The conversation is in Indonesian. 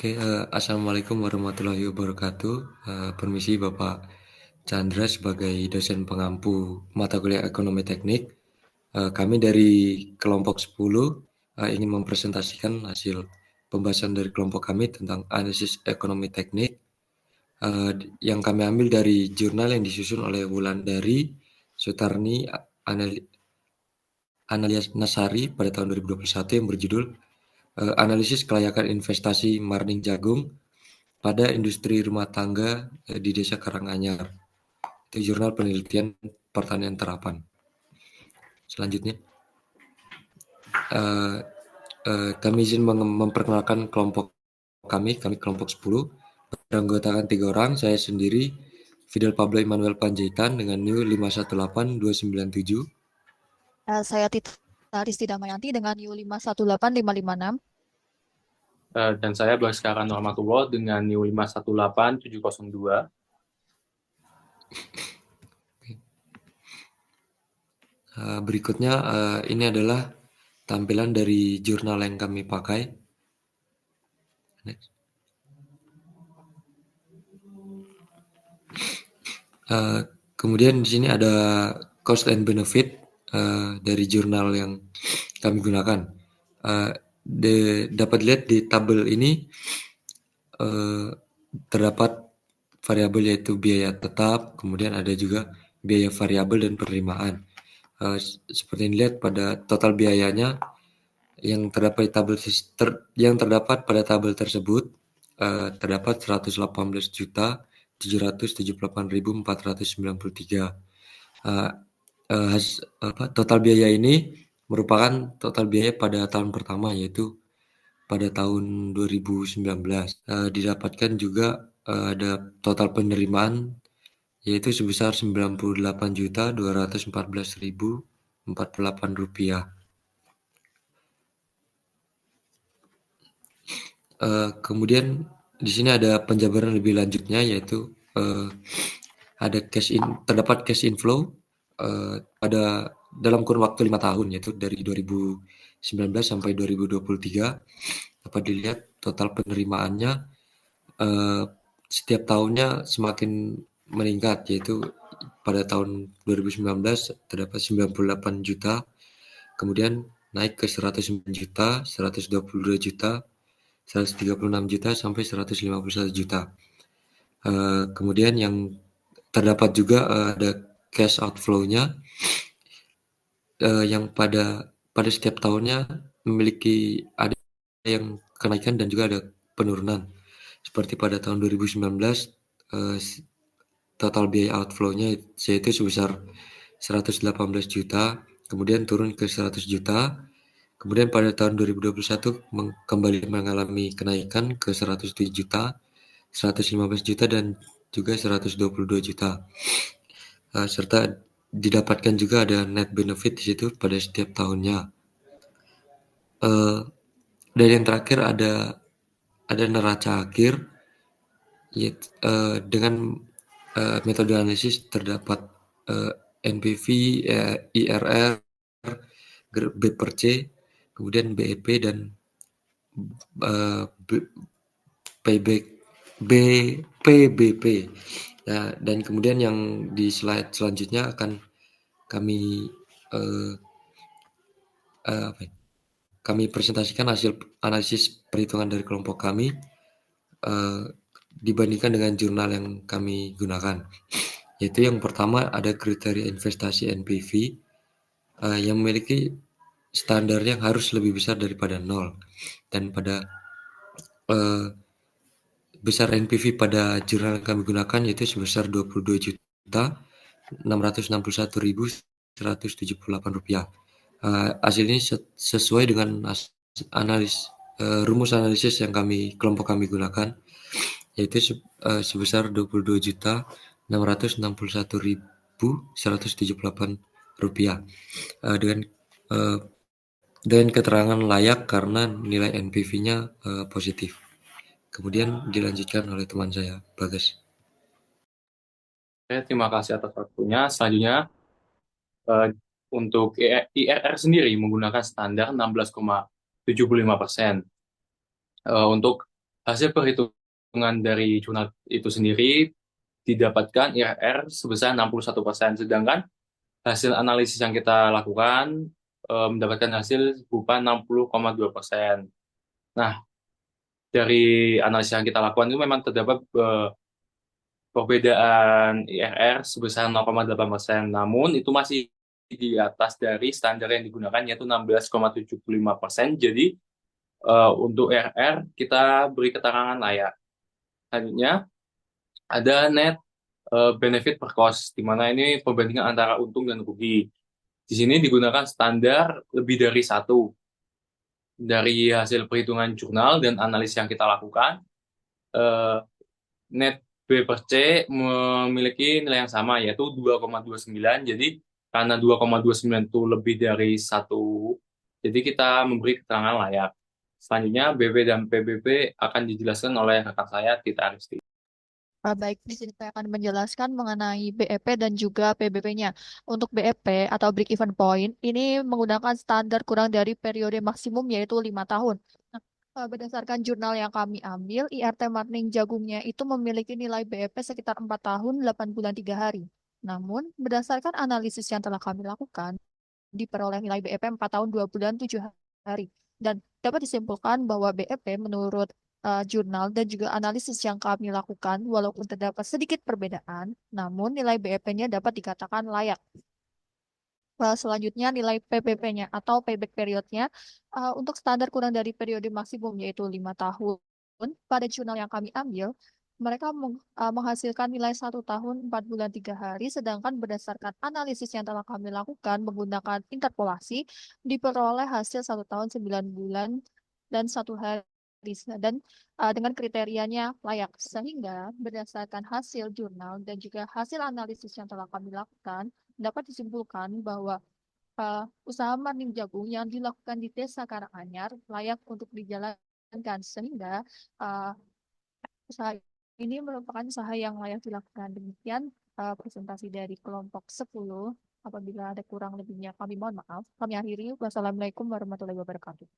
Assalamualaikum warahmatullahi wabarakatuh. Permisi Bapak Chandra sebagai dosen pengampu mata kuliah Ekonomi Teknik. Kami dari kelompok 10 ingin mempresentasikan hasil pembahasan dari kelompok kami tentang analisis ekonomi teknik yang kami ambil dari jurnal yang disusun oleh Wulandari Sutarni Analia Nasari pada tahun 2021 yang berjudul Analisis Kelayakan Investasi Marning Jagung pada industri rumah tangga di Desa Karanganyar. Itu jurnal penelitian pertanian terapan. Selanjutnya, uh, kami izin memperkenalkan kelompok kami kelompok 10, beranggotakan 3 orang, saya sendiri, Fidel Pablo Immanuel Panjaitan dengan NIU 518297. Saya Tita Risti Damayanti dengan NIU 518556. Dan saya Baskara Normatullah dengan NIU 518702. Berikutnya ini adalah tampilan dari jurnal yang kami pakai. Next. Kemudian di sini ada cost and benefit dari jurnal yang kami gunakan. Dapat dilihat di tabel ini terdapat variabel yaitu biaya tetap, kemudian ada juga biaya variabel dan penerimaan. Seperti yang dilihat pada total biayanya yang terdapat pada tabel tersebut terdapat 118.788.493. Total biaya ini merupakan total biaya pada tahun pertama, yaitu pada tahun 2019. Didapatkan juga ada total penerimaan yaitu sebesar Rp98.214.048. Kemudian di sini ada penjabaran lebih lanjutnya, yaitu ada terdapat cash inflow pada dalam kurun waktu 5 tahun, yaitu dari 2019 sampai 2023. Dapat dilihat total penerimaannya setiap tahunnya semakin meningkat, yaitu pada tahun 2019 terdapat 98 juta, kemudian naik ke 109 juta, 122 juta, 136 juta, sampai 151 juta. Kemudian yang terdapat juga ada cash outflow-nya yang pada setiap tahunnya memiliki ada yang kenaikan dan juga ada penurunan. Seperti pada tahun 2019 total biaya outflow-nya yaitu sebesar 118 juta, kemudian turun ke 100 juta. Kemudian pada tahun 2021 kembali mengalami kenaikan ke 107 juta, 115 juta, dan juga 122 juta. Serta didapatkan juga ada net benefit di situ pada setiap tahunnya. Dan yang terakhir ada neraca akhir, dengan metode analisis terdapat NPV, IRR, B per C, kemudian BEP, dan PBP. Dan kemudian yang di slide selanjutnya akan kami presentasikan hasil analisis perhitungan dari kelompok kami dibandingkan dengan jurnal yang kami gunakan. Yaitu yang pertama ada kriteria investasi NPV yang memiliki standar yang harus lebih besar daripada 0, dan pada besar NPV pada jurnal yang kami gunakan yaitu sebesar Rp22.661.178. Hasil ini sesuai dengan rumus analisis yang kelompok kami gunakan, yaitu sebesar Rp22.661.178 dengan keterangan layak karena nilai NPV-nya positif. Kemudian dilanjutkan oleh teman saya, Bagas. Terima kasih atas waktunya. Selanjutnya, untuk IRR sendiri menggunakan standar 16,75%. Untuk hasil perhitungan dari jurnal itu sendiri didapatkan IRR sebesar 61%, sedangkan hasil analisis yang kita lakukan mendapatkan hasil berupa 60,2%. Nah, dari analisis yang kita lakukan itu memang terdapat perbedaan IRR sebesar 0,8%, namun itu masih di atas dari standar yang digunakan yaitu 16,75%. Jadi untuk IRR kita beri keterangan layak. Selanjutnya ada net benefit per cost, di mana ini perbandingan antara untung dan rugi. Di sini digunakan standar lebih dari satu. Dari hasil perhitungan jurnal dan analisis yang kita lakukan, eh, net B per C memiliki nilai yang sama, yaitu 2,29. Jadi, karena 2,29 itu lebih dari satu, jadi kita memberi keterangan layak. Selanjutnya, BB dan PBB akan dijelaskan oleh rekan saya, Tita Aristi. Baik, di sini saya akan menjelaskan mengenai BEP dan juga PBP-nya. Untuk BEP atau break even point, ini menggunakan standar kurang dari periode maksimum yaitu 5 tahun. Nah, berdasarkan jurnal yang kami ambil, IRT Marning Jagungnya itu memiliki nilai BEP sekitar 4 tahun 8 bulan 3 hari. Namun, berdasarkan analisis yang telah kami lakukan, diperoleh nilai BEP 4 tahun 2 bulan 7 hari. Dan dapat disimpulkan bahwa BEP menurut jurnal dan juga analisis yang kami lakukan, walaupun terdapat sedikit perbedaan, namun nilai BEP-nya dapat dikatakan layak. Selanjutnya nilai PPP-nya atau payback period-nya untuk standar kurang dari periode maksimum yaitu 5 tahun. Pada jurnal yang kami ambil, mereka menghasilkan nilai 1 tahun 4 bulan 3 hari, sedangkan berdasarkan analisis yang telah kami lakukan menggunakan interpolasi, diperoleh hasil 1 tahun 9 bulan dan 1 hari. Dan dengan kriterianya layak. Sehingga berdasarkan hasil jurnal dan juga hasil analisis yang telah kami lakukan, dapat disimpulkan bahwa usaha marning jagung yang dilakukan di Desa Karanganyar layak untuk dijalankan sehingga uh, usaha ini merupakan usaha yang layak dilakukan. Demikian presentasi dari kelompok 10. Apabila ada kurang lebihnya kami mohon maaf. Kami akhiri. Wassalamualaikum warahmatullahi wabarakatuh.